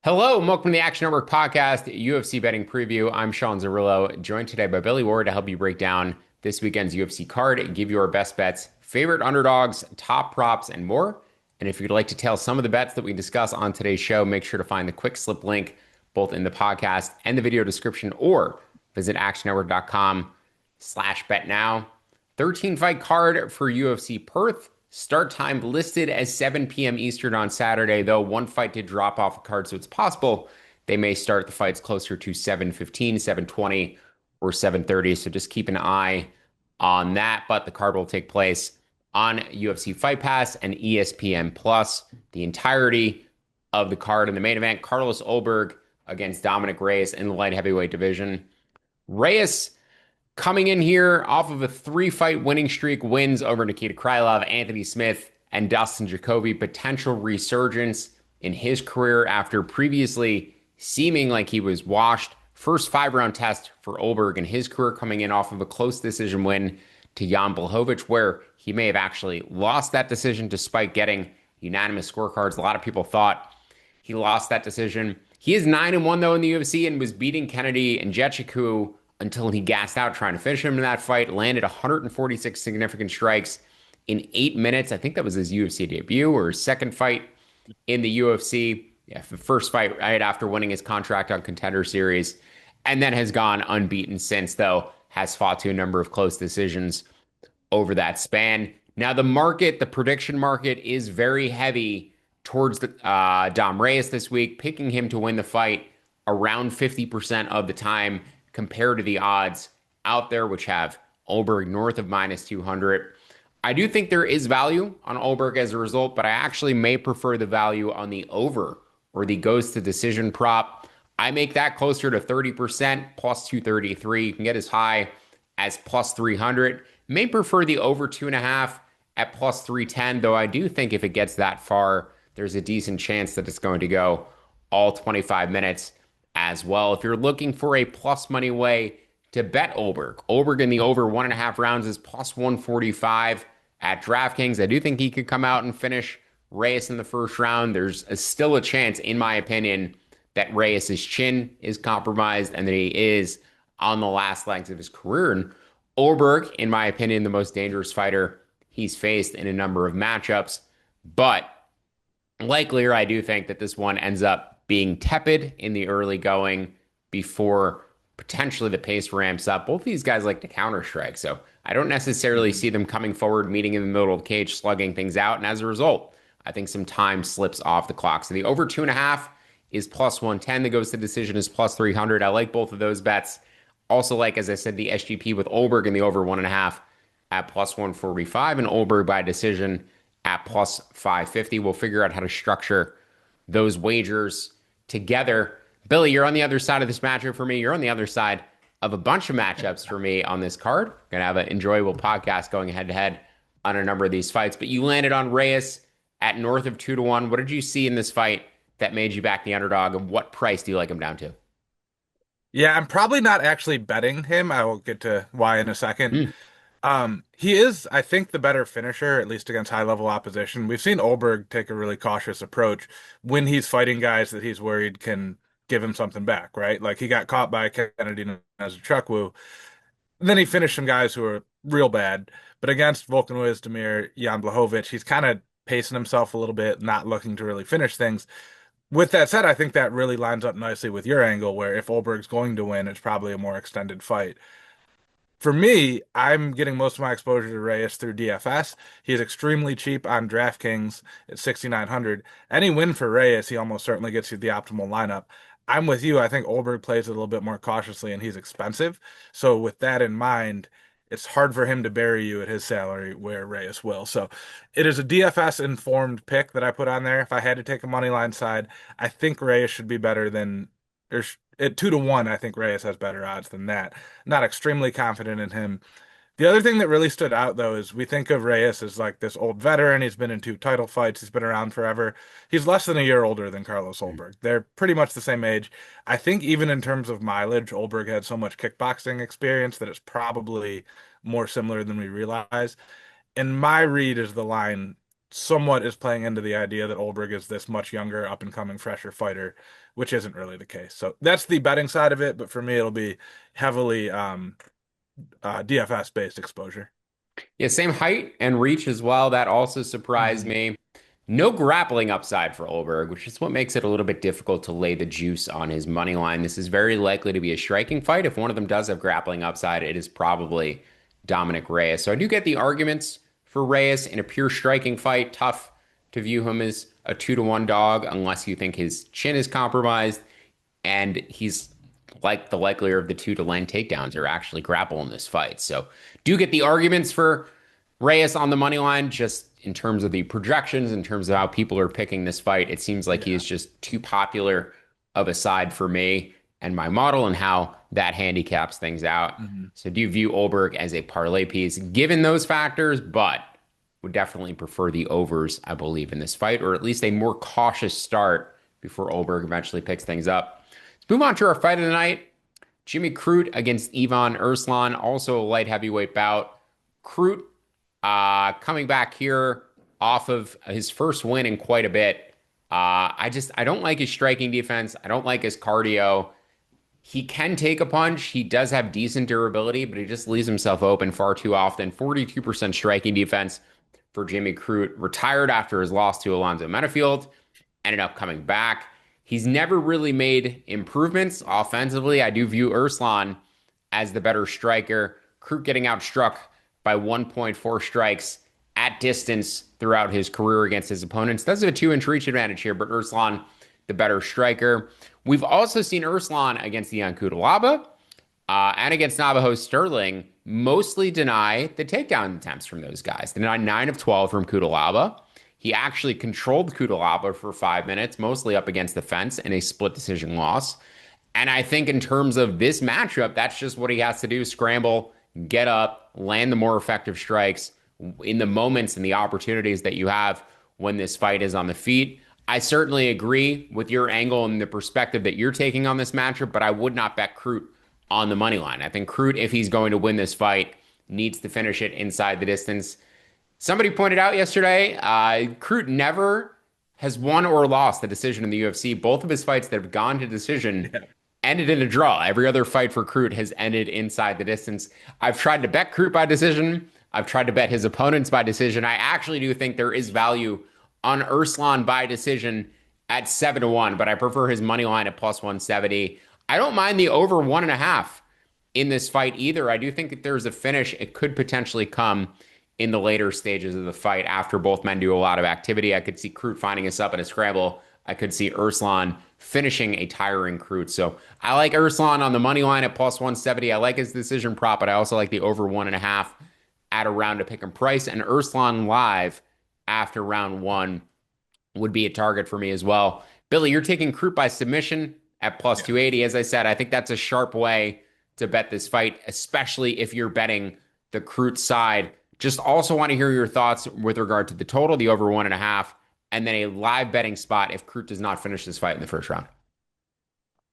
Hello, and welcome to the Action Network podcast, UFC betting preview. I'm Sean Zerillo, joined today by Billy Ward to help you break down this weekend's UFC card and give you our best bets, favorite underdogs, top props, and more. And if you'd like to tell some of the bets that we discuss on today's show, make sure to find the quick slip link both in the podcast and the video description, or visit actionnetwork.com/bet now. 13 fight card for UFC Perth. Start time listed as 7 p.m. Eastern on Saturday, though one fight did drop off the card, so it's possible they may start the fights closer to 7:15, 7:20, or 7:30. So just keep an eye on that. But the card will take place on UFC Fight Pass and ESPN Plus. The entirety of the card in the main event, Carlos Ulberg against Dominick Reyes in the light heavyweight division. Reyes coming in here off of a 3-fight winning streak, wins over Nikita Krylov, Anthony Smith, and Dustin Jacoby. Potential resurgence in his career after previously seeming like he was washed. First 5-round test for Ulberg in his career, coming in off of a close decision win to Jan Blachowicz, where he may have actually lost that decision despite getting unanimous scorecards. A lot of people thought he lost that decision. He is 9-1 though in the UFC and was beating Kennedy and Jędrzejczyk until he gassed out trying to finish him in that fight. Landed 146 significant strikes in 8 minutes. I think that was his UFC debut or his second fight in the UFC. Yeah, the first fight right after winning his contract on Contender Series, and then has gone unbeaten since, though has fought to a number of close decisions over that span. Now, the prediction market is very heavy towards the Dom Reyes this week, picking him to win the fight around 50% of the time compared to the odds out there, which have Ulberg north of -200. I do think there is value on Ulberg as a result, but I actually may prefer the value on the over or the goes to decision prop. I make that closer to 30%, plus 233. You can get as high as plus 300. May prefer the over 2.5 at plus 310, though I do think if it gets that far, there's a decent chance that it's going to go all 25 minutes as well. If you're looking for a plus money way to bet Ulberg in the over 1.5 rounds is plus 145 at DraftKings. I do think he could come out and finish Reyes in the first round. There's still a chance, in my opinion, that Reyes' chin is compromised and that he is on the last legs of his career. And Ulberg, in my opinion, the most dangerous fighter he's faced in a number of matchups. But likelier, I do think that this one ends up being tepid in the early going before potentially the pace ramps up. Both these guys like to counter strike, so I don't necessarily see them coming forward, meeting in the middle of the cage, slugging things out. And as a result, I think some time slips off the clock. So the over 2.5 is plus 110. The goes to decision is plus 300. I like both of those bets. Also like, as I said, the SGP with Ulberg in the over 1.5 at plus 145 and Ulberg by decision at plus 550. We'll figure out how to structure those wagers together. Billy, you're on the other side of this matchup for me. You're on the other side of a bunch of matchups for me on this card. Gonna have an enjoyable podcast going head to head on a number of these fights. But you landed on Reyes at north of 2-1. What did you see in this fight that made you back the underdog, and what price do you like him down to? Yeah, I'm probably not actually betting him. I will get to why in a second. Hmm. He is, I think, the better finisher, at least against high-level opposition. We've seen Ulberg take a really cautious approach when he's fighting guys that he's worried can give him something back, right? Like he got caught by Kennedy as a Chuckwu. Then he finished some guys who are real bad. But against Volkan Oezdemir, Jan Blachowicz, he's kind of pacing himself a little bit, not looking to really finish things. With that said, I think that really lines up nicely with your angle, where if Ulberg's going to win, it's probably a more extended fight. For me, I'm getting most of my exposure to Reyes through DFS. He's extremely cheap on DraftKings at 6,900. Any win for Reyes, he almost certainly gets you the optimal lineup. I'm with you. I think Ulberg plays it a little bit more cautiously and he's expensive. So with that in mind, it's hard for him to bury you at his salary where Reyes will. So it is a DFS informed pick that I put on there. If I had to take a money line side, I think Reyes should be better than at 2-1. I think Reyes has better odds than that. Not extremely confident in him. The other thing that really stood out, though, is we think of Reyes as like this old veteran. He's been in 2 title fights. He's been around forever. He's less than a year older than Carlos Ulberg. They're pretty much the same age. I think even in terms of mileage, Ulberg had so much kickboxing experience that it's probably more similar than we realize. And my read is the line somewhat is playing into the idea that Ulberg is this much younger, up and coming, fresher fighter, which isn't really the case. So that's the betting side of it. But for me, it'll be heavily DFS based exposure. Yeah, same height and reach as well. That also surprised Mhm. me. No grappling upside for Ulberg, which is what makes it a little bit difficult to lay the juice on his money line. This is very likely to be a striking fight. If one of them does have grappling upside, it is probably Dominick Reyes. So I do get the arguments for Reyes in a pure striking fight. Tough to view him as a 2-1 dog unless you think his chin is compromised and he's like the likelier of the two to land takedowns or actually grapple in this fight. So do get the arguments for Reyes on the money line, just in terms of the projections, in terms of how people are picking this fight. It seems like he Yeah. is just too popular of a side for me and my model and how that handicaps things out. Mhm. So do view Ulberg as a parlay piece given those factors, but would definitely prefer the overs, I believe, in this fight, or at least a more cautious start before Ulberg eventually picks things up. Let's move on to our fight of the night. Jimmy Crute against Ivan Erslan, also a light heavyweight bout. Crute coming back here off of his first win in quite a bit. I don't like his striking defense. I don't like his cardio. He can take a punch. He does have decent durability, but he just leaves himself open far too often. 42% striking defense for Jimmy Crute. Retired after his loss to Alonzo Menifield. Ended up coming back. He's never really made improvements offensively. I do view Erslan as the better striker. Crute getting outstruck by 1.4 strikes at distance throughout his career against his opponents. Does have a 2-inch reach advantage here, but Erslan, the better striker. We've also seen Erslan against Ian Cutelaba and against Navajo Sterling mostly deny the takedown attempts from those guys. They denied 9 of 12 from Cutelaba. He actually controlled Cutelaba for 5 minutes, mostly up against the fence in a split decision loss. And I think in terms of this matchup, that's just what he has to do: scramble, get up, land the more effective strikes in the moments and the opportunities that you have when this fight is on the feet. I certainly agree with your angle and the perspective that you're taking on this matchup, but I would not bet Crute on the money line. I think Crute, if he's going to win this fight, needs to finish it inside the distance. Somebody pointed out yesterday, Crute never has won or lost the decision in the UFC. Both of his fights that have gone to decision Yeah. ended in a draw. Every other fight for Crute has ended inside the distance. I've tried to bet Crute by decision. I've tried to bet his opponents by decision. I actually do think there is value on Erslan by decision at 7-1, but I prefer his money line at plus 170. I don't mind the over 1.5 in this fight either. I do think that there's a finish. It could potentially come in the later stages of the fight after both men do a lot of activity. I could see Crute finding us up in a scramble. I could see Erslan finishing a tiring Crute. So I like Erslan on the money line at plus 170. I like his decision prop, but I also like the over 1.5 at a round to pick and price. And Erslan live after round one would be a target for me as well. Billy, you're taking Crute by submission at plus Yeah. 280. As I said, I think that's a sharp way to bet this fight, especially if you're betting the Crute side. Just also want to hear your thoughts with regard to the total, the over 1.5, and then a live betting spot if Crute does not finish this fight in the first round.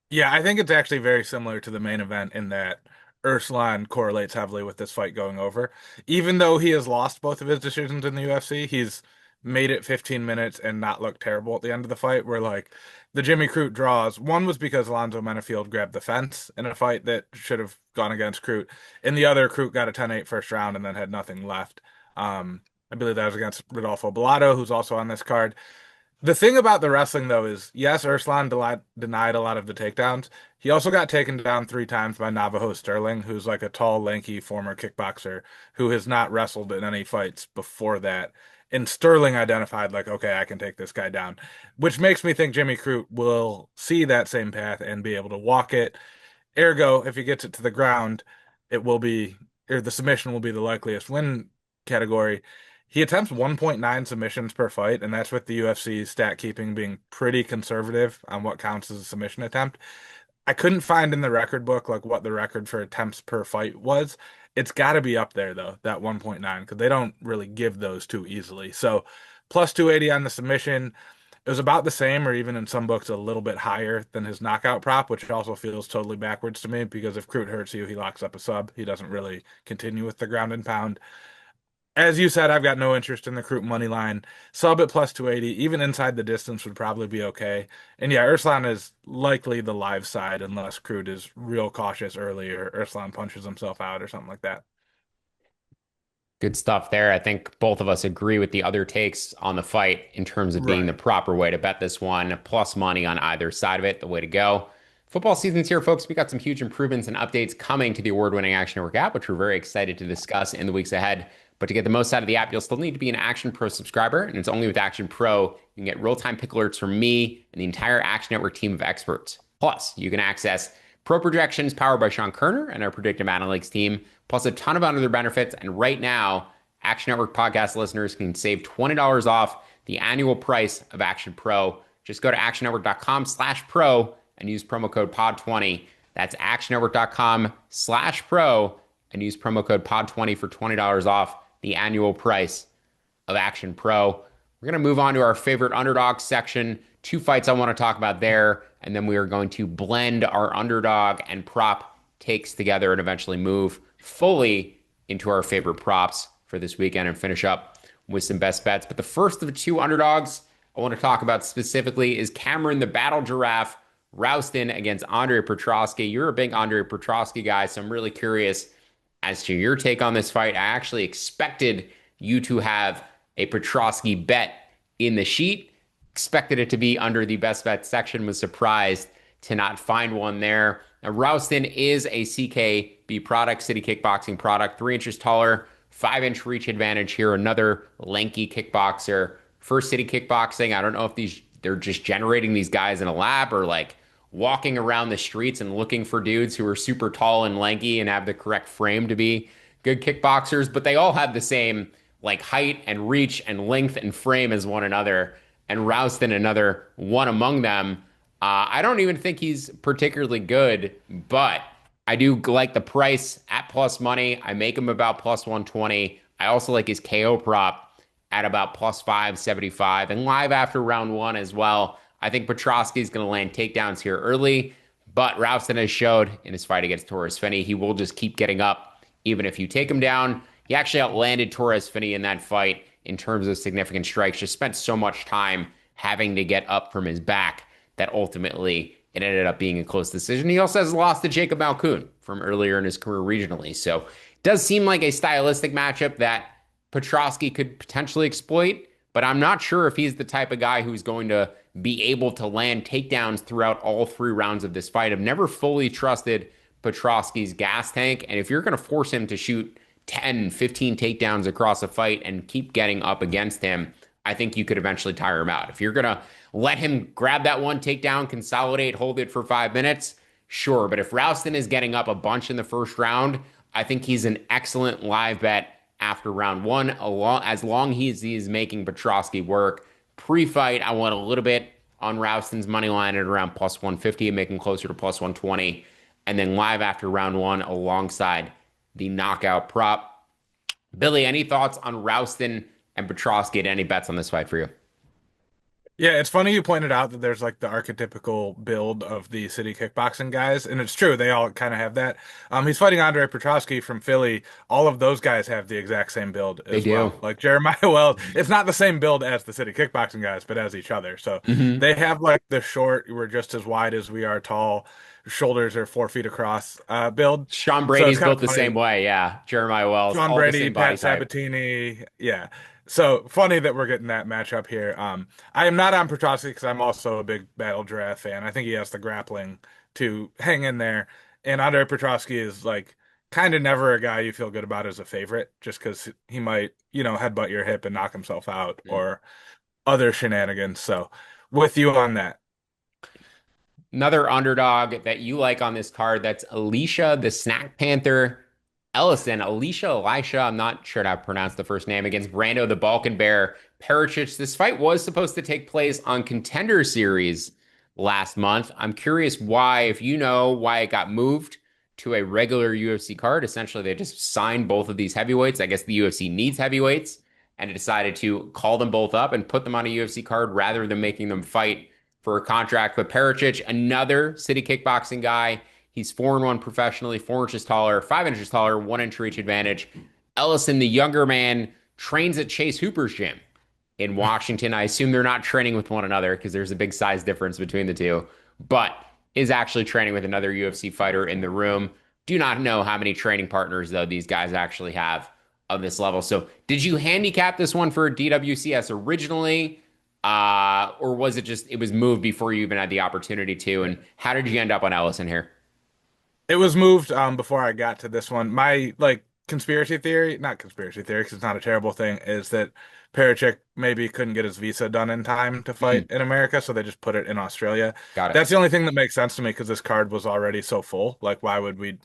Yeah, I think it's actually very similar to the main event in that Urslan correlates heavily with this fight going over. Even though he has lost both of his decisions in the UFC, he's made it 15 minutes and not looked terrible at the end of the fight. Where like the Jimmy Crute draws, one was because Alonzo Menifield grabbed the fence in a fight that should have gone against Crute, and the other Crute got a 10-8 first round and then had nothing left. I believe that was against Rodolfo Bellato, who's also on this card. The thing about the wrestling, though, is yes, denied a lot of the takedowns. He also got taken down 3 times by Navajo Sterling, who's like a tall, lanky former kickboxer who has not wrestled in any fights before that. And Sterling identified, like, okay, I can take this guy down, which makes me think Jimmy Crute will see that same path and be able to walk it. Ergo, if he gets it to the ground, it will be, or the submission will be the likeliest win category. He attempts 1.9 submissions per fight, and that's with the UFC stat keeping being pretty conservative on what counts as a submission attempt. I couldn't find in the record book like what the record for attempts per fight was. It's got to be up there though, that 1.9, because they don't really give those too easily. So plus 280 on the submission. It was about the same, or even in some books, a little bit higher than his knockout prop, which also feels totally backwards to me because if Crute hurts you, he locks up a sub. He doesn't really continue with the ground and pound. As you said, I've got no interest in the Croup money line. Sub at plus 280, even inside the distance would probably be okay. And yeah, Urslan is likely the live side unless Croup is real cautious early or Urslan punches himself out or something like that. Good stuff there. I think both of us agree with the other takes on the fight in terms of being the Right. proper way to bet this one, plus money on either side of it, the way to go. Football season's here, folks. We got some huge improvements and updates coming to the award-winning Action Network app, which we're very excited to discuss in the weeks ahead. But to get the most out of the app, you'll still need to be an Action Pro subscriber, and it's only with Action Pro you can get real-time pick alerts from me and the entire Action Network team of experts. Plus, you can access pro projections powered by Sean Kerner and our predictive analytics team, plus a ton of other benefits. And right now, Action Network podcast listeners can save $20 off the annual price of Action Pro. Just go to actionnetwork.com/pro and use promo code POD20. That's actionnetwork.com/pro and use promo code POD20 for $20 off the annual price of Action Pro. We're going to move on to our favorite underdog section. Two fights I want to talk about there, and then we are going to blend our underdog and prop takes together and eventually move fully into our favorite props for this weekend and finish up with some best bets. But the first of the two underdogs I want to talk about specifically is Cameron the Battle Giraffe Rouston against Andre Petrosky. You're a big Andre Petrosky guy, so I'm really curious as to your take on this fight. I actually expected you to have a Petrosky bet in the sheet. Expected it to be under the best bet section. Was surprised to not find one there. Now, Rouston is a CKB product, City Kickboxing product, 3 inches taller, 5-inch reach advantage here. Another lanky kickboxer for City Kickboxing. I don't know if they're just generating these guys in a lab or like walking around the streets and looking for dudes who are super tall and lanky and have the correct frame to be good kickboxers, but they all have the same like height and reach and length and frame as one another. And Rouston, another one among them. I don't even think he's particularly good, but I do like the price at plus money. I make him about plus 120. I also like his KO prop at about plus 575 and live after round one as well. I think Petrosky is going to land takedowns here early, but Rouston has showed in his fight against Torres Finney he will just keep getting up even if you take him down. He actually outlanded Torres Finney in that fight in terms of significant strikes, just spent so much time having to get up from his back that ultimately it ended up being a close decision. He also has lost to Jacob Malkoun from earlier in his career regionally. So it does seem like a stylistic matchup that Petrosky could potentially exploit, but I'm not sure if he's the type of guy who's going to be able to land takedowns throughout all 3 rounds of this fight. I've never fully trusted Petrosky's gas tank, and if you're going to force him to shoot 10, 15 takedowns across a fight and keep getting up against him, I think you could eventually tire him out. If you're going to let him grab that one takedown, consolidate, hold it for 5 minutes, sure. But if Rouston is getting up a bunch in the first round, I think he's an excellent live bet after round one, as long as he's making Petrosky work. Pre-fight, I want a little bit on Rouston's money line at around plus 150 and making closer to plus 120. And then live after round one alongside the knockout prop. Billy, any thoughts on Rouston and Petrosky? Any bets on this fight for you? Yeah, it's funny you pointed out that there's like the archetypical build of the city kickboxing guys, and it's true, they all kind of have that. He's fighting Andre Petrosky from Philly. All of those guys have the exact same build They as do. well. Like Jeremiah Wells, it's not the same build as the city kickboxing guys, but as each other. So Mm-hmm. they have like the short, we're just as wide as we are tall, shoulders are 4 feet across build. Sean So it's Brady's kind of built the same funny. way. Yeah. Jeremiah Wells, Sean all the Brady, same body Pat type. Sabatini. Yeah. So funny that we're getting that matchup here. I am not on Petrosky because I'm also a big Battle Giraffe fan. I think he has the grappling to hang in there. And Andre Petrosky is like kind of never a guy you feel good about as a favorite just because he might, headbutt your hip and knock himself out or other shenanigans. So with you on that. Another underdog that you like on this card, that's Alicia the Snack Panther Ellison. Elisha, I'm not sure how to pronounce the first name, against Brando the Balkan Bear Parachich. This fight was supposed to take place on Contender Series last month. I'm curious why, if you know why it got moved to a regular UFC card. Essentially, they just signed both of these heavyweights. I guess the UFC needs heavyweights and it decided to call them both up and put them on a UFC card rather than making them fight for a contract. But Parachich, another city kickboxing guy, he's 4-1 professionally, 4 inches taller, 5 inches taller, 1 inch reach advantage. Ellison, the younger man, trains at Chase Hooper's gym in Washington. I assume they're not training with one another because there's a big size difference between the two, but is actually training with another UFC fighter in the room. Do not know how many training partners, though, these guys actually have of this level. So, did you handicap this one for DWCS originally? Or was it just it was moved before you even had the opportunity to? And how did you end up on Ellison here? It was moved before I got to this one. My like conspiracy theory, not conspiracy theory, because it's not a terrible thing, is that Perisic maybe couldn't get his visa done in time to Mm, fight in America, so they just put it in Australia. got it. That's the only thing that makes sense to me because this card was already so full. Like, why would we?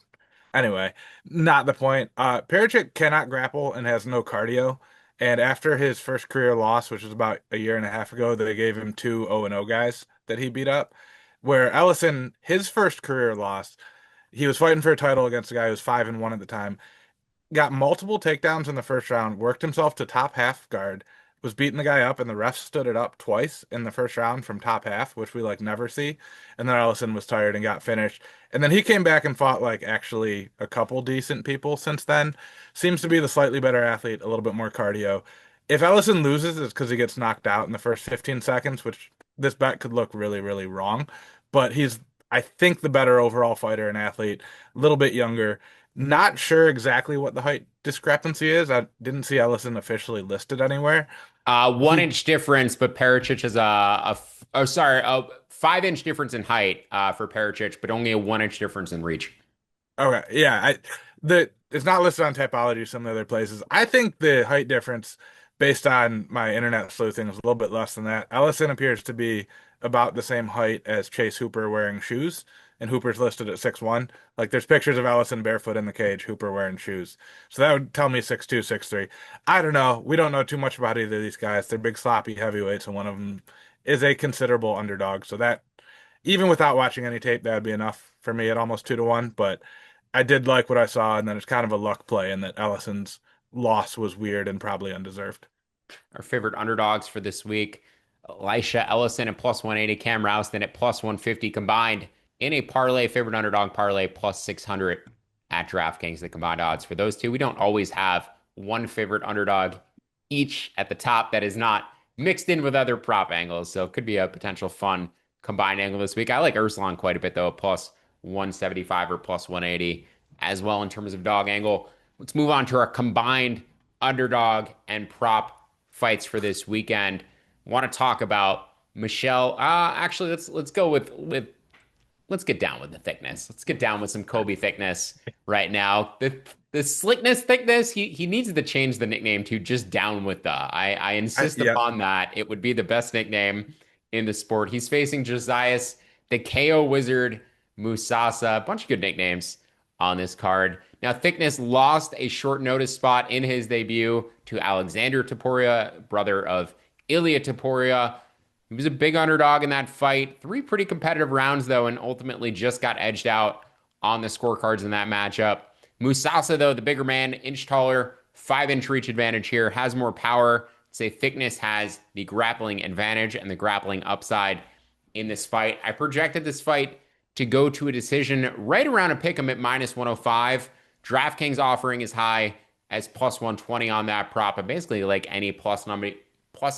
Anyway, not the point. Perisic cannot grapple and has no cardio. And after his first career loss, which was about a year and a half ago, they gave him two 0-0 guys that he beat up. Where Ellison, his first career loss, he was fighting for a title against a guy who was 5-1 at the time. Got multiple takedowns in the first round, worked himself to top half guard, was beating the guy up, and the ref stood it up twice in the first round from top half, which we like never see. And then Ellison was tired and got finished. And then he came back and fought like actually a couple decent people since then. Seems to be the slightly better athlete, a little bit more cardio. If Ellison loses, it's because he gets knocked out in the first 15 seconds, which this bet could look really, really wrong. But he's, I think, the better overall fighter and athlete, a little bit younger. Not sure exactly what the height discrepancy is. I didn't see Ellison officially listed anywhere. 1 inch difference, but Pericic is oh sorry, a 5 inch difference in height for Pericic, but only a 1 inch difference in reach. Okay, yeah, the it's not listed on Typology, some other places. I think the height difference, based on my internet sleuthing, is a little bit less than that. Ellison appears to be about the same height as Chase Hooper wearing shoes, and Hooper's listed at 6'1". Like there's pictures of Ellison barefoot in the cage, Hooper wearing shoes. So that would tell me 6'2", 6'3". I don't know. We don't know too much about either of these guys. They're big sloppy heavyweights, and one of them is a considerable underdog. So that even without watching any tape, that would be enough for me at almost 2-1. But I did like what I saw, and then it's kind of a luck play in that Ellison's loss was weird and probably undeserved. Our favorite underdogs for this week, Elisha Ellison at plus 180, Cam Rouston at plus 150 combined in a parlay, favorite underdog parlay plus 600 at DraftKings, the combined odds for those two. We don't always have one favorite underdog each at the top that is not mixed in with other prop angles. So it could be a potential fun combined angle this week. I like Ursulon quite a bit though, plus 175 or plus 180 as well in terms of dog angle. Let's move on to our combined underdog and prop fights for this weekend. Want to talk about Michelle? Actually, let's go with let's get down with the thickness. Let's get down with some Kobe thickness right now. The slickness thickness. He needs to change the nickname to just down with the. I insist Yeah, upon that. It would be the best nickname in the sport. He's facing Josias, the KO Wizard, Musasa. A bunch of good nicknames on this card. Now, Thickness lost a short notice spot in his debut to Alexander Topuria, brother of Ilya Topuria. He was a big underdog in that fight. Three pretty competitive rounds, though, and ultimately just got edged out on the scorecards in that matchup. Musasa, though, the bigger man, inch taller, 5 inch reach advantage here, has more power. Say Thickness has the grappling advantage and the grappling upside in this fight. I projected this fight to go to a decision right around a pick 'em at minus 105. DraftKings offering as high as plus 120 on that prop, and basically like any plus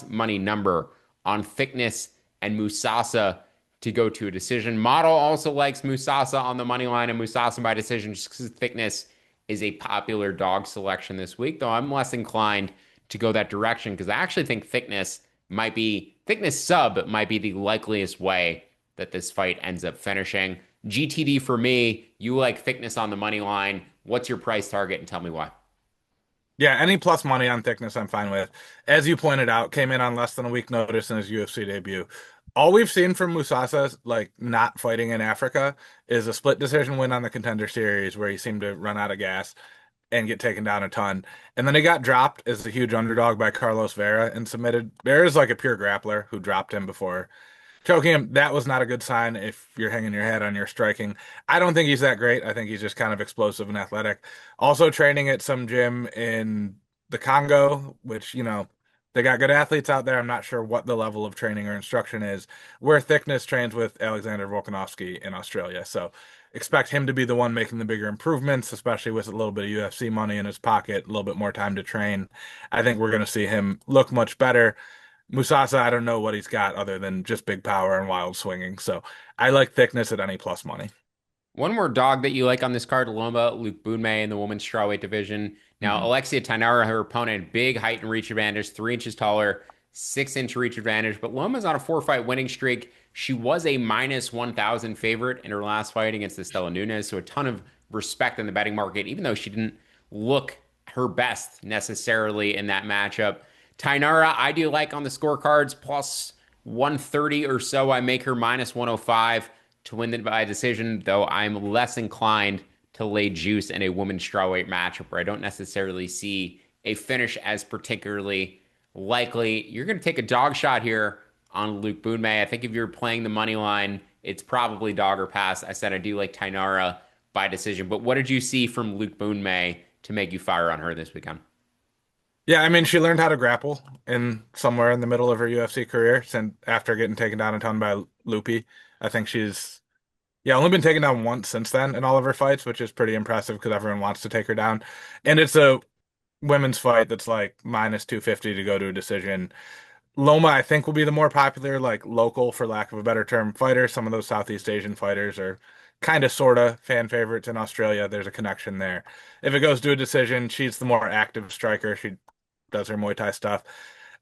money number on Thickness and Musasa to go to a decision. Model also likes Musasa on the money line and Musasa by decision just because Thickness is a popular dog selection this week, though I'm less inclined to go that direction because I actually think Thickness sub might be the likeliest way that this fight ends up finishing. GTD for me, you like Thickness on the money line. What's your price target and tell me why? yeah, any plus money on Thickness, I'm fine with. As you pointed out, came in on less than a week notice in his UFC debut. All we've seen from Musasa, like not fighting in Africa, is a split decision win on the Contender Series where he seemed to run out of gas and get taken down a ton. And then he got dropped as a huge underdog by Carlos Vera and submitted. Vera's like a pure grappler who dropped him before choking him. That was not a good sign if you're hanging your head on your striking. I don't think he's that great. I think he's just kind of explosive and athletic. Also training at some gym in the Congo, which, They got good athletes out there. I'm not sure what the level of training or instruction is. Where Thickness trains with Alexander Volkanovski in Australia. So expect him to be the one making the bigger improvements, especially with a little bit of UFC money in his pocket, a little bit more time to train. I think we're going to see him look much better. Musasa, I don't know what he's got other than just big power and wild swinging. So I like Thickness at any plus money. One more dog that you like on this card, Loma Luke Boonmay in the women's strawweight division. Now, Mhm. Alexia Tainara, her opponent, big height and reach advantage, 3 inches taller, 6 inch reach advantage. But Loma's on a 4 fight winning streak. She was a minus 1,000 favorite in her last fight against Estela Nunes. So a ton of respect in the betting market, even though she didn't look her best necessarily in that matchup. Tainara, I do like on the scorecards, plus 130 or so. I make her minus 105 to win it by decision, though I'm less inclined to lay juice in a women's strawweight matchup where I don't necessarily see a finish as particularly likely. You're going to take a dog shot here on Luke Boonmay. I think if you're playing the money line, it's probably dog or pass. I said I do like Tainara by decision, but what did you see from Luke Boonmay to make you fire on her this weekend? Yeah, I mean, she learned how to grapple in somewhere in the middle of her UFC career, since after getting taken down a ton by Loopy. I think she's only been taken down once since then in all of her fights, which is pretty impressive because everyone wants to take her down. And it's a women's fight that's like minus 250 to go to a decision. Loma, I think, will be the more popular, like local, for lack of a better term, fighter. Some of those Southeast Asian fighters are kind of, sort of fan favorites in Australia. There's a connection there. If it goes to a decision, she's the more active striker. She does her Muay Thai stuff.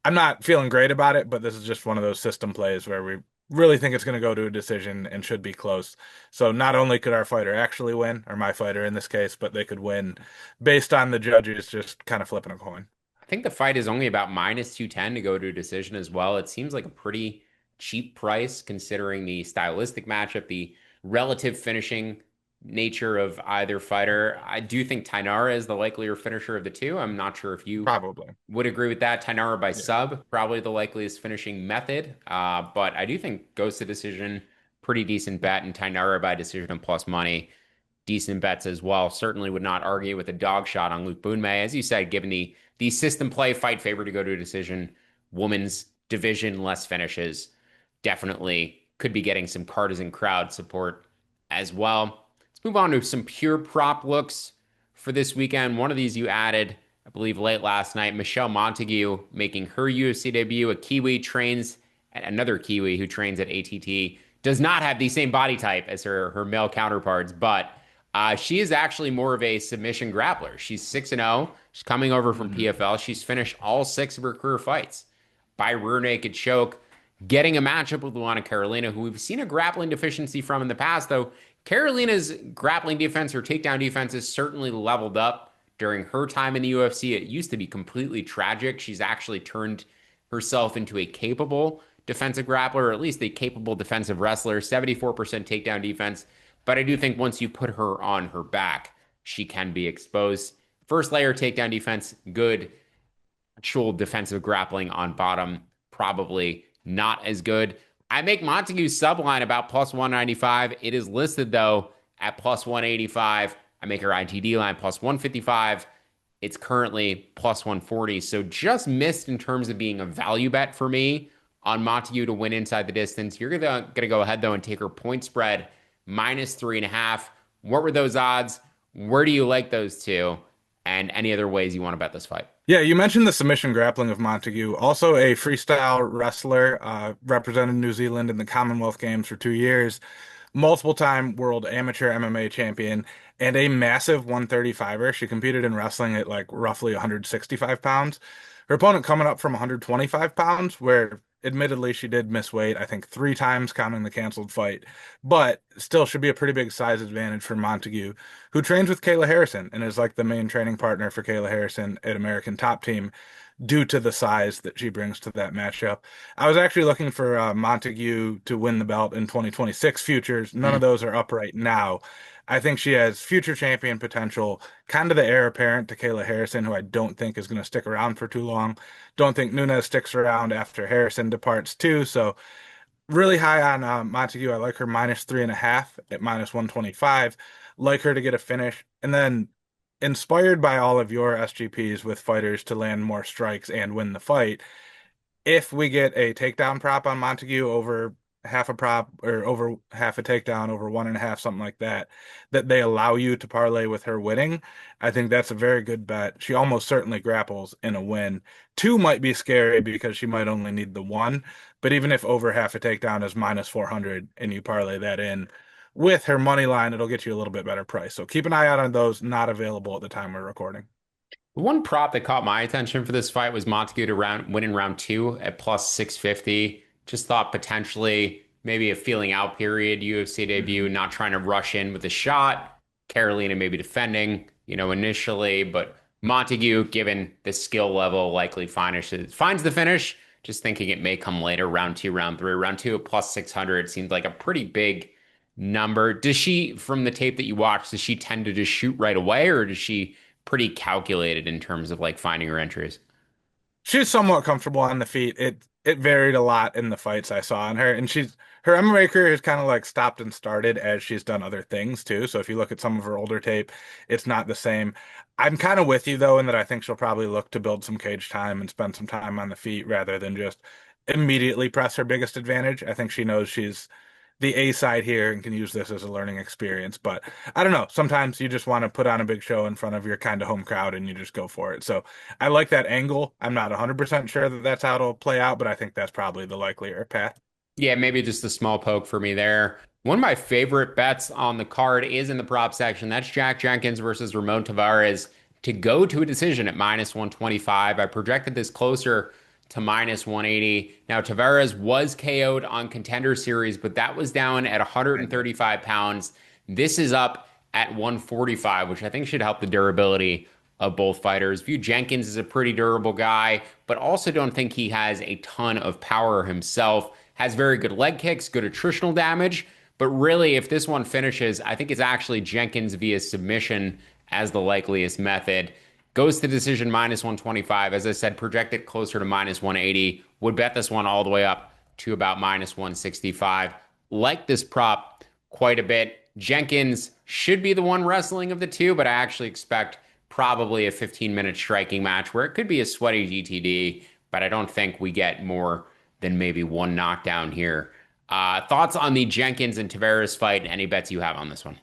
I'm not feeling great about it, but this is just one of those system plays where we really think it's going to go to a decision and should be close. So not only could our fighter actually win, or my fighter in this case, but they could win based on the judges just kind of flipping a coin. I think the fight is only about minus 210 to go to a decision as well. It seems like a pretty cheap price considering the stylistic matchup, the relative finishing nature of either fighter. I do think Tainara is the likelier finisher of the two. I'm not sure if you Probably. would agree with that. Tainara by Yeah. sub, probably the likeliest finishing method. But I do think goes to decision, pretty decent bet, and Tainara by decision and plus money decent bets as well. Certainly would not argue with a dog shot on Luke Boonmay. As you said, given the system play, fight favor to go to a decision, women's division, less finishes, definitely could be getting some partisan crowd support as well. Let's move on to some pure prop looks for this weekend. One of these you added, I believe, late last night. Michelle Montague making her UFC debut. A Kiwi trains at another Kiwi who trains at ATT. Does not have the same body type as her male counterparts, but she is actually more of a submission grappler. She's 6-0. She's coming over from Mhm. PFL. She's finished all 6 of her career fights by rear naked choke, getting a matchup with Luana Carolina, who we've seen a grappling deficiency from in the past, though. Carolina's grappling defense, her takedown defense, is certainly leveled up during her time in the UFC. It used to be completely tragic. She's actually turned herself into a capable defensive grappler, or at least a capable defensive wrestler. 74% takedown defense. But I do think once you put her on her back, she can be exposed. First layer takedown defense, good. Actual defensive grappling on bottom, probably not as good. I make Montague's subline about plus 195. It is listed, though, at plus 185. I make her ITD line plus 155. It's currently plus 140. So just missed in terms of being a value bet for me on Montague to win inside the distance. You're gonna go ahead, though, and take her point spread minus 3.5. What were those odds? Where do you like those two? And any other ways you want to bet this fight? Yeah, you mentioned the submission grappling of Montague, also a freestyle wrestler, represented New Zealand in the Commonwealth Games for 2 years, multiple time world amateur MMA champion, and a massive 135er. She competed in wrestling at like roughly 165 pounds. Her opponent coming up from 125 pounds, where admittedly she did miss weight, I think 3 times counting the canceled fight, but still should be a pretty big size advantage for Montague, who trains with Kayla Harrison and is like the main training partner for Kayla Harrison at American Top Team due to the size that she brings to that matchup. I was actually looking for Montague to win the belt in 2026 futures. None of Hmm. those are up right now. I think she has future champion potential, kind of the heir apparent to Kayla Harrison, who I don't think is going to stick around for too long. Don't think Nunes sticks around after Harrison departs too. So really high on Montague. I like her minus 3.5 at minus 125. Like her to get a finish. And then inspired by all of your SGPs with fighters to land more strikes and win the fight, if we get a takedown prop on Montague over half a prop or over half a takedown over 1.5, something like that, that they allow you to parlay with her winning, I think that's a very good bet. She almost certainly grapples in a win. Two might be scary because she might only need the one, but even if over half a takedown is minus 400 and you parlay that in with her money line, it'll get you a little bit better price. So keep an eye out on those, not available at the time we're recording. The one prop that caught my attention for this fight was Montague to win in round two at plus 650. Just thought potentially maybe a feeling out period UFC debut, Mhm. not trying to rush in with a shot. Carolina maybe defending, initially, but Montague, given the skill level, likely finds the finish. Just thinking it may come later, round two, round three. Round two at plus 600 seems like a pretty big number. Does she, from the tape that you watched, does she tend to just shoot right away, or does she pretty calculated in terms of like finding her entries? She's somewhat comfortable on the feet. It varied a lot in the fights I saw on her, and her MMA career has kind of like stopped and started as she's done other things too. So if you look at some of her older tape, it's not the same. I'm kind of with you though, in that I think she'll probably look to build some cage time and spend some time on the feet rather than just immediately press her biggest advantage. I think she knows she's the A side here and can use this as a learning experience. But I don't know. Sometimes you just want to put on a big show in front of your kind of home crowd and you just go for it. So I like that angle. I'm not 100% sure that that's how it'll play out, but I think that's probably the likelier path. Yeah, maybe just a small poke for me there. One of my favorite bets on the card is in the prop section. That's Jack Jenkins versus Ramon Tavares to go to a decision at minus 125. I projected this closer to minus 180. Now, Tavares was KO'd on Contender Series, but that was down at 135 pounds. This is up at 145, which I think should help the durability of both fighters. View Jenkins as a pretty durable guy, but also don't think he has a ton of power himself. Has very good leg kicks, good attritional damage. But really, if this one finishes, I think it's actually Jenkins via submission as the likeliest method. Goes to decision minus 125. As I said, projected closer to minus 180. Would bet this one all the way up to about minus 165. Like this prop quite a bit. Jenkins should be the one wrestling of the two, but I actually expect probably a 15-minute striking match where it could be a sweaty GTD, but I don't think we get more than maybe one knockdown here. Thoughts on the Jenkins and Tavares fight? Any bets you have on this one?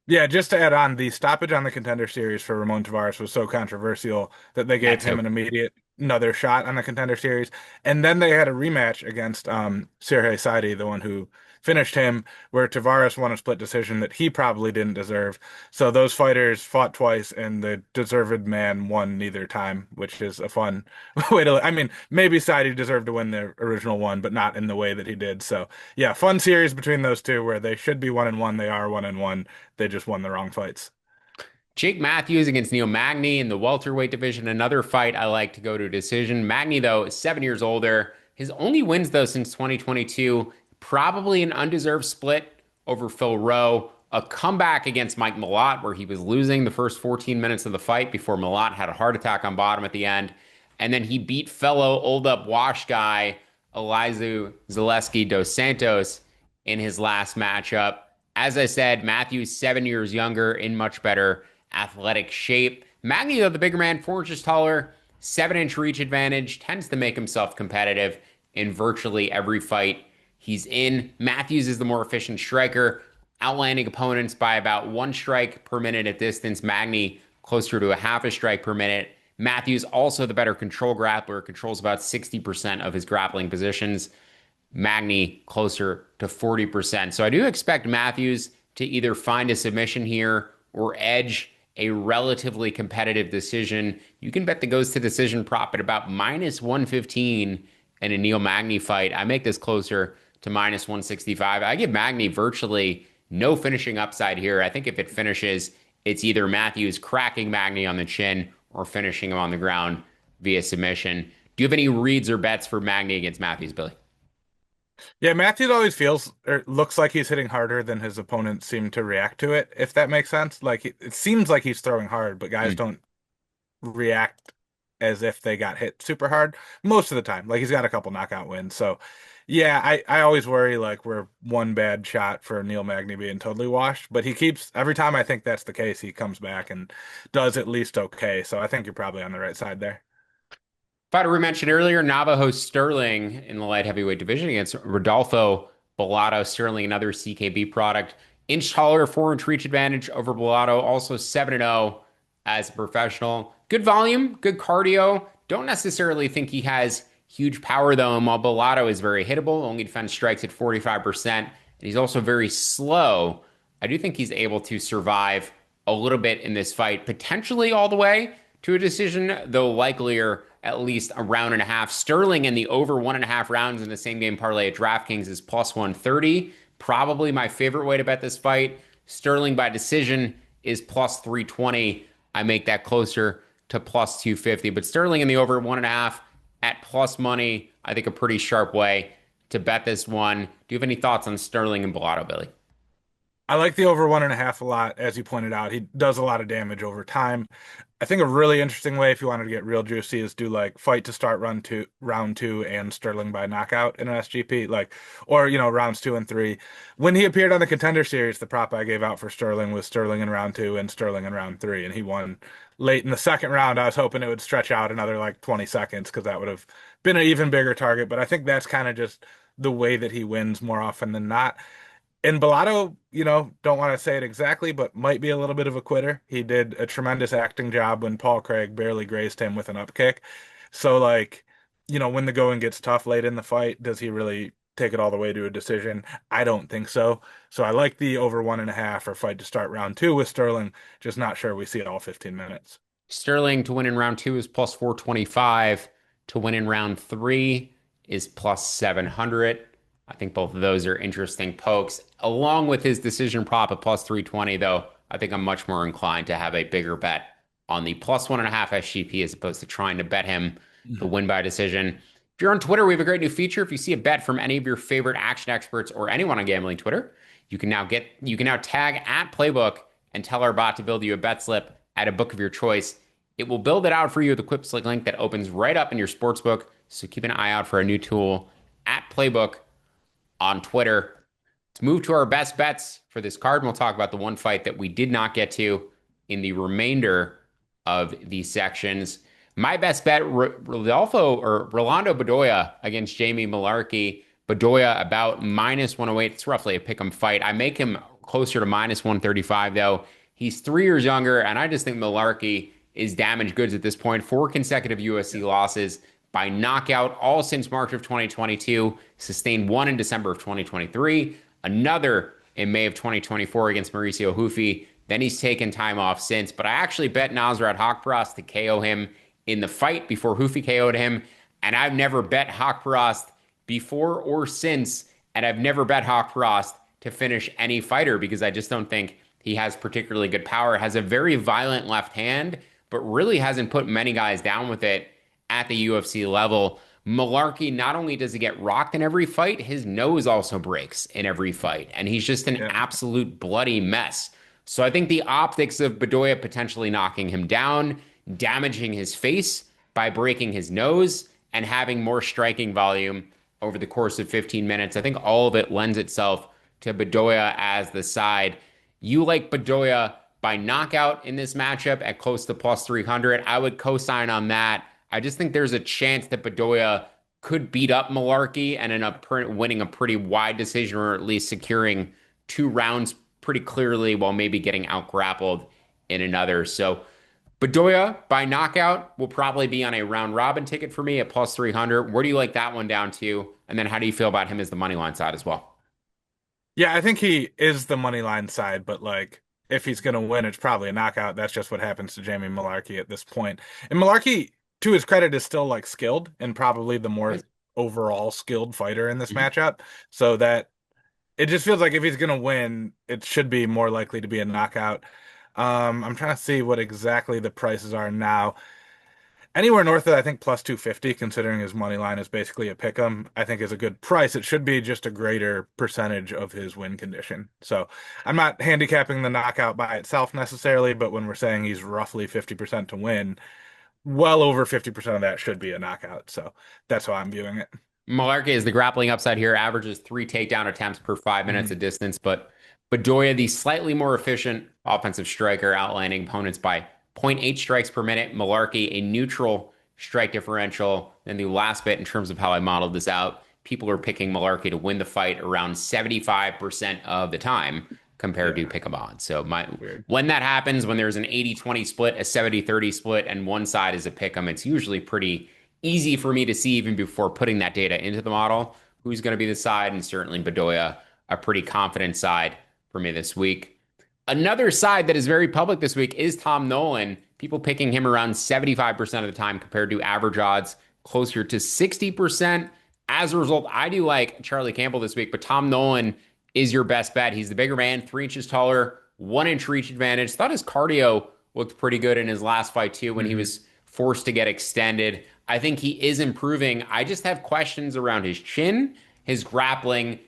Yeah, just to add on, the stoppage on the Contender Series for Ramon Tavares was so controversial that they That gave him too. an immediate another shot on the Contender Series, and then they had a rematch against Sergey Saidi, the one who finished him, where Tavares won a split decision that he probably didn't deserve. So those fighters fought twice, and the deserved man won neither time, which is a fun way to. I mean, maybe Saidi deserved to win the original one, but not in the way that he did. So yeah, fun series between those two, where they should be 1-1, they are 1-1. They just won the wrong fights. Jake Matthews against Neil Magny in the welterweight division. Another fight I like to go to a decision. Magny, though, is 7 years older. His only wins, though, since 2022, probably an undeserved split over Phil Rowe. A comeback against Mike Malott, where he was losing the first 14 minutes of the fight before Malott had a heart attack on bottom at the end. And then he beat fellow old up wash guy, Elizu Zaleski dos Santos, in his last matchup. As I said, Matthews 7 years younger, in much better athletic shape. Magny, though, the bigger man, 4 inches taller, 7-inch reach advantage, tends to make himself competitive in virtually every fight he's in. Matthews is the more efficient striker, outlanding opponents by about 1 strike per minute at distance. Magny closer to a half a strike per minute. Matthews also the better control grappler, controls about 60% of his grappling positions. Magny closer to 40%. So I do expect Matthews to either find a submission here or edge a relatively competitive decision. You can bet the goes to decision prop at about minus 115 in a Neil Magny fight. I make this closer to minus 165. I give Magny virtually no finishing upside here. I think if it finishes, it's either Matthews cracking Magny on the chin or finishing him on the ground via submission. Do you have any reads or bets for Magny against Matthews, Billy? Yeah, Matthews always feels or looks like he's hitting harder than his opponents seem to react to it, if that makes sense. Like it seems like he's throwing hard, but guys Hmm. don't react as if they got hit super hard most of the time. Like he's got a couple knockout wins. So Yeah, I always worry like we're one bad shot for Neil Magny being totally washed, but he keeps every time I think that's the case, he comes back and does at least okay. So I think you're probably on the right side there. Fighter we mentioned earlier, Navajo Sterling in the light heavyweight division against Rodolfo Bellato. Sterling, another CKB product. Inch taller, 4-inch reach advantage over Bellato. Also 7-0 as a professional. Good volume, good cardio. Don't necessarily think he has huge power though. And while Bellato is very hittable, only defense strikes at 45%, and he's also very slow. I do think he's able to survive a little bit in this fight, potentially all the way to a decision, though likelier at least a round and a half. Sterling in the over 1.5 rounds in the same game parlay at DraftKings is plus 130. Probably my favorite way to bet this fight. Sterling by decision is plus 320. I make that closer to plus 250. But Sterling in the over 1.5 at plus money, I think a pretty sharp way to bet this one. Do you have any thoughts on Sterling and Bellato, Billy? I like the over 1.5 a lot, as you pointed out. He does a lot of damage over time. I think a really interesting way, if you wanted to get real juicy, is do like fight to start round two, and Sterling by knockout in an SGP, like, or rounds 2 and 3. When he appeared on the Contender Series, the prop I gave out for Sterling was Sterling in round two and Sterling in round three, and he won late in the second round. I was hoping it would stretch out another like 20 seconds because that would have been an even bigger target. But I think that's kind of just the way that he wins more often than not. And Bellato, don't want to say it exactly, but might be a little bit of a quitter. He did a tremendous acting job when Paul Craig barely grazed him with an up kick. So, like, when the going gets tough late in the fight, does he really take it all the way to a decision? I don't think so. So I like the over 1.5 or fight to start round two with Sterling. Just not sure we see it all 15 minutes. Sterling to win in round two is plus 425. To win in round three is plus 700. I think both of those are interesting pokes. Along with his decision prop at plus 320, though, I think I'm much more inclined to have a bigger bet on the plus 1.5 SGP as opposed to trying to bet him the Mhm. win by decision. If you're on Twitter, we have a great new feature. If you see a bet from any of your favorite action experts or anyone on gambling Twitter, you can now tag at Playbook and tell our bot to build you a bet slip at a book of your choice. It will build it out for you with a quick link that opens right up in your sportsbook. So keep an eye out for a new tool at Playbook on Twitter. Let's move to our best bets for this card, and we'll talk about the one fight that we did not get to in the remainder of these sections. My best bet, Rodolfo or Rolando Bedoya against Jamie Mullarkey. Bedoya about minus 108. It's roughly a pick 'em fight. I make him closer to minus 135, though. He's 3 years younger, and I just think Mullarkey is damaged goods at this point. 4 consecutive UFC losses by knockout, all since March of 2022. Sustained one in December of 2023, another in May of 2024 against Mauricio Hufi. Then he's taken time off since. But I actually bet Nasrat Haqparast to KO him in the fight before Hufi KO'd him. And I've never bet Haqparast before or since. And I've never bet Haqparast to finish any fighter because I just don't think he has particularly good power. Has a very violent left hand, but really hasn't put many guys down with it at the UFC level. Mullarkey, not only does he get rocked in every fight, his nose also breaks in every fight. And he's just an Yeah. absolute bloody mess. So I think the optics of Bedoya potentially knocking him down, damaging his face by breaking his nose, and having more striking volume over the course of 15 minutes, I think all of it lends itself to Bedoya as the side. You like Bedoya by knockout in this matchup at close to plus 300. I would co-sign on that. I just think there's a chance that Bedoya could beat up Mullarkey and end up winning a pretty wide decision or at least securing 2 rounds pretty clearly while maybe getting out grappled in another. So Bedoya by knockout will probably be on a round robin ticket for me at plus 300. Where do you like that one down to? And then how do you feel about him as the money line side as well? Yeah, I think he is the money line side, but like if he's gonna win, it's probably a knockout. That's just what happens to Jamie Mullarkey at this point. And Mullarkey, to his credit, is still like skilled and probably the more overall skilled fighter in this Mhm. matchup. So that it just feels like if he's gonna win, it should be more likely to be a knockout. I'm trying to see what exactly the prices are now. Anywhere north of, I think, plus 250, considering his money line is basically a pick 'em, I think is a good price. It should be just a greater percentage of his win condition. So I'm not handicapping the knockout by itself necessarily, but when we're saying he's roughly 50% to win, well over 50% of that should be a knockout. So that's how I'm viewing it. Malarkey is the grappling upside here, averages 3 takedown attempts per 5 minutes Mhm. of distance, but Bedoya, the slightly more efficient offensive striker, outlining opponents by zero point 0.8 strikes per minute. Malarkey, a neutral strike differential. And the last bit in terms of how I modeled this out, people are picking Malarkey to win the fight around 75% of the time compared to Yeah, pick 'em odds. So weird. when that happens, when there's an 80-20 split, a 70-30 split, and one side is a pick 'em, it's usually pretty easy for me to see even before putting that data into the model who's going to be the side, and certainly Bedoya, a pretty confident side for me this week. Another side that is very public this week is Tom Nolan. People picking him around 75% of the time compared to average odds closer to 60%. As a result, I do like Charlie Campbell this week, but Tom Nolan is your best bet. He's the bigger man, 3 inches taller, 1 inch reach advantage. Thought his cardio looked pretty good in his last fight, too, when he Hmm. was forced to get extended. I think he is improving. I just have questions around his chin, his grappling,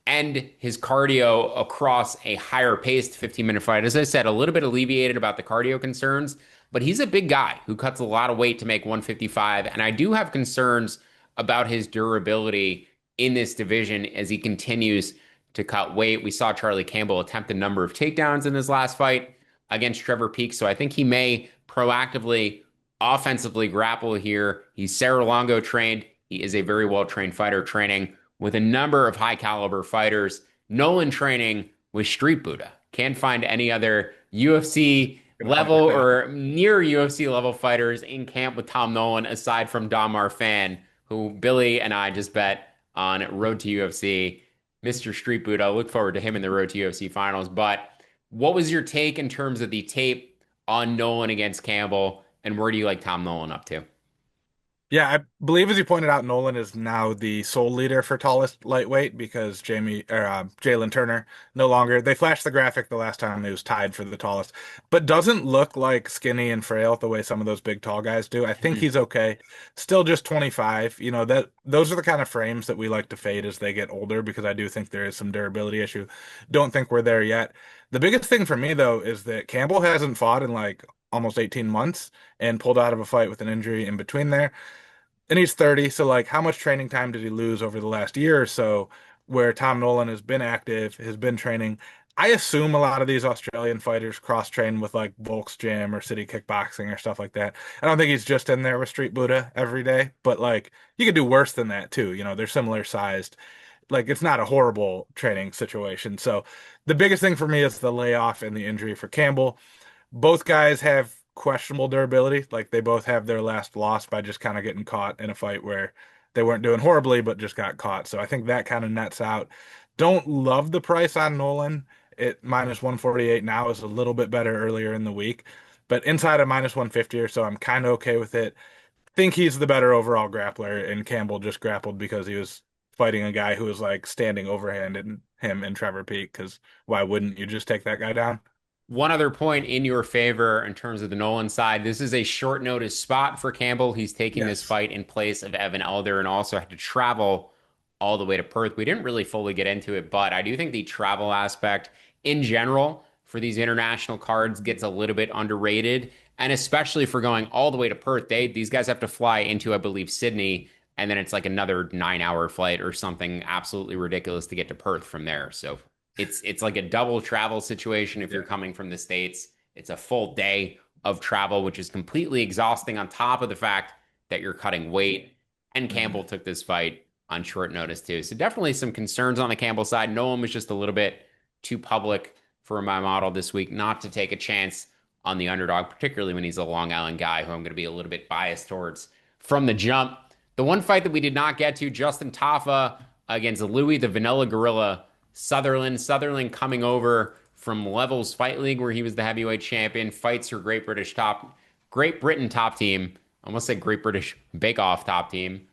and his cardio across a higher paced 15-minute fight. As I said, a little bit alleviated about the cardio concerns, but he's a big guy who cuts a lot of weight to make 155. And I do have concerns about his durability in this division as he continues to cut weight. We saw Charlie Campbell attempt a number of takedowns in his last fight against Trevor Peek. So I think he may proactively offensively grapple here. He's Serra-Longo trained. He is a very well trained fighter, training with a number of high caliber fighters. Nolan training with Street Buddha. Can't find any other UFC Gonna level fight right now. or near UFC level fighters in camp with Tom Nolan aside from Dom Marfan, who Billy and I just bet on Road to UFC. Mr. Street Buddha. Look forward to him in the Road to UFC finals. But what was your take in terms of the tape on Nolan against Campbell? And where do you like Tom Nolan up to? Yeah, I believe as you pointed out, Nolan is now the sole leader for tallest lightweight because Jalen Turner no longer. They flashed the graphic the last time he was tied for the tallest, but doesn't look like skinny and frail the way some of those big tall guys do. I think he's okay. Still just 25. You know that those are the kind of frames that we like to fade as they get older because I do think there is some durability issue. Don't think we're there yet. The biggest thing for me though is that Campbell hasn't fought in like almost 18 months and pulled out of a fight with an injury in between there. And he's 30, so like how much training time did he lose over the last year or so where Tom Nolan has been active, has been training? I assume a lot of these Australian fighters cross train with like Volk's Gym or City Kickboxing or stuff like that. I don't think he's just in there with Street Buddha every day, but like you could do worse than that too. You know, they're similar sized. Like it's not a horrible training situation. So the biggest thing for me is the layoff and the injury for Campbell. Both guys have questionable durability. Like they both have their last loss by just kind of getting caught in a fight where they weren't doing horribly, but just got caught. So I think that kind of nets out. Don't love the price on Nolan. It minus 148 now is a little bit better earlier in the week, but inside of minus 150 or so, I'm kind of okay with it. Think he's the better overall grappler, and Campbell just grappled because he was fighting a guy who was like standing overhand in him and Trevor Peek. Because why wouldn't you just take that guy down? One other point in your favor in terms of the Nolan side. This is a short notice spot for Campbell. He's taking this Yes. fight in place of Evan Elder and also had to travel all the way to Perth. We didn't really fully get into it, but I do think the travel aspect in general for these international cards gets a little bit underrated. And especially for going all the way to Perth, these guys have to fly into, I believe, Sydney, and then it's like another 9 hour flight or something absolutely ridiculous to get to Perth from there. So it's like a double travel situation if you're Yeah. coming from the States. It's a full day of travel, which is completely exhausting on top of the fact that you're cutting weight. And Campbell Mhm. took this fight on short notice too. So definitely some concerns on the Campbell side. Nolan was just a little bit too public for my model this week not to take a chance on the underdog, particularly when he's a Long Island guy who I'm going to be a little bit biased towards from the jump. The one fight that we did not get to, Justin Tafa against Louis the Vanilla Gorilla Sutherland. Sutherland coming over from Levels Fight League, where he was the heavyweight champion, fights for Great Britain top team. I almost said Great British Bake Off top team.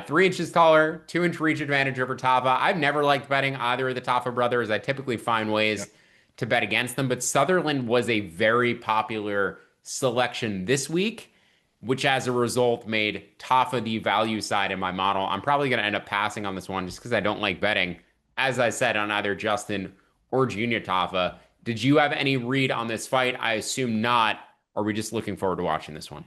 3 inches taller, 2 inch reach advantage over Tafa. I've never liked betting either of the Tafa brothers. I typically find Yeah. ways to bet against them, but Sutherland was a very popular selection this week, which as a result made Tafa the value side in my model. I'm probably going to end up passing on this one just because I don't like betting, as I said, on either Justin or Junior Tafa. Did you have any read on this fight? I assume not. Are we just looking forward to watching this one?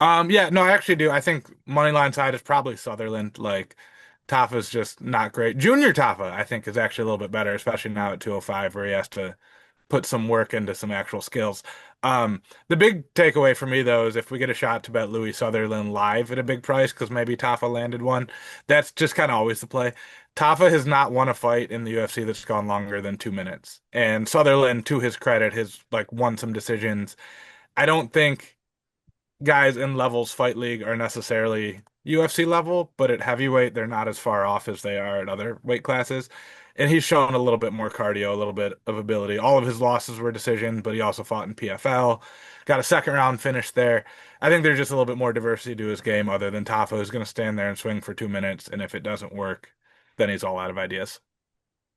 Yeah, no, I actually do. I think money line side is probably Sutherland. Like Tafa's just not great. Junior Tafa, I think, is actually a little bit better, especially now at 205, where he has to put some work into some actual skills. The big takeaway for me though is if we get a shot to bet Louis Sutherland live at a big price, because maybe Tafa landed one, that's just kind of always the play. Tafa has not won a fight in the UFC that's gone longer than 2 minutes, and Sutherland, to his credit, has like won some decisions. I don't think guys in levels fight league are necessarily UFC level, but at heavyweight they're not as far off as they are at other weight classes. And he's shown a little bit more cardio, a little bit of ability. All of his losses were decision, but he also fought in PFL, got a second round finish there. I think there's just a little bit more diversity to his game other than Tafa, who's going to stand there and swing for 2 minutes, and if it doesn't work, then he's all out of ideas.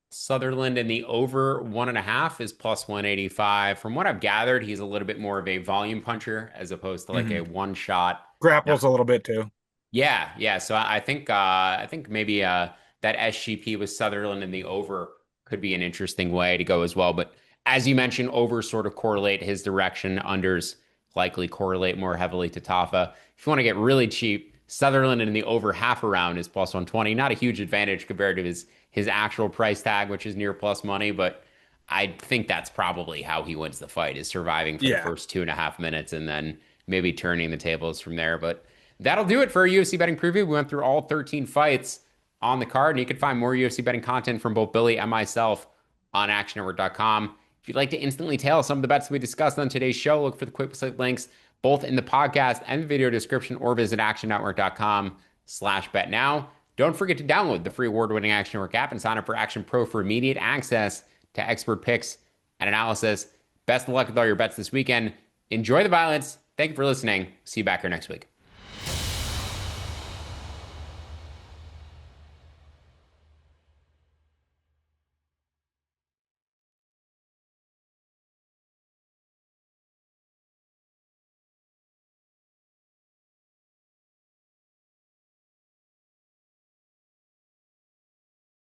Sutherland in the over 1.5 is plus 185. From what I've gathered, he's a little bit more of a volume puncher as opposed to like a Hmm. one shot. Grapples a little bit too. Yeah, yeah. So I think maybe that SGP with Sutherland in the over could be an interesting way to go as well. But as you mentioned, overs sort of correlate his direction. Unders likely correlate more heavily to Tafa. If you want to get really cheap, Sutherland in the over half a round is plus 120. Not a huge advantage compared to his actual price tag, which is near plus money, but I think that's probably how he wins the fight, is surviving for the Yeah. first 2.5 minutes and then maybe turning the tables from there. But that'll do it for our UFC betting preview. We went through all 13 fights on the card, and you can find more UFC betting content from both Billy and myself on actionnetwork.com. If you'd like to instantly tell some of the bets we discussed on today's show, look for the quick site links both in the podcast and the video description, or visit actionnetwork.com/bet now. Don't forget to download the free award-winning Action Network app and sign up for Action Pro for immediate access to expert picks and analysis. Best of luck with all your bets this weekend. Enjoy the violence. Thank you for listening. See you back here next week.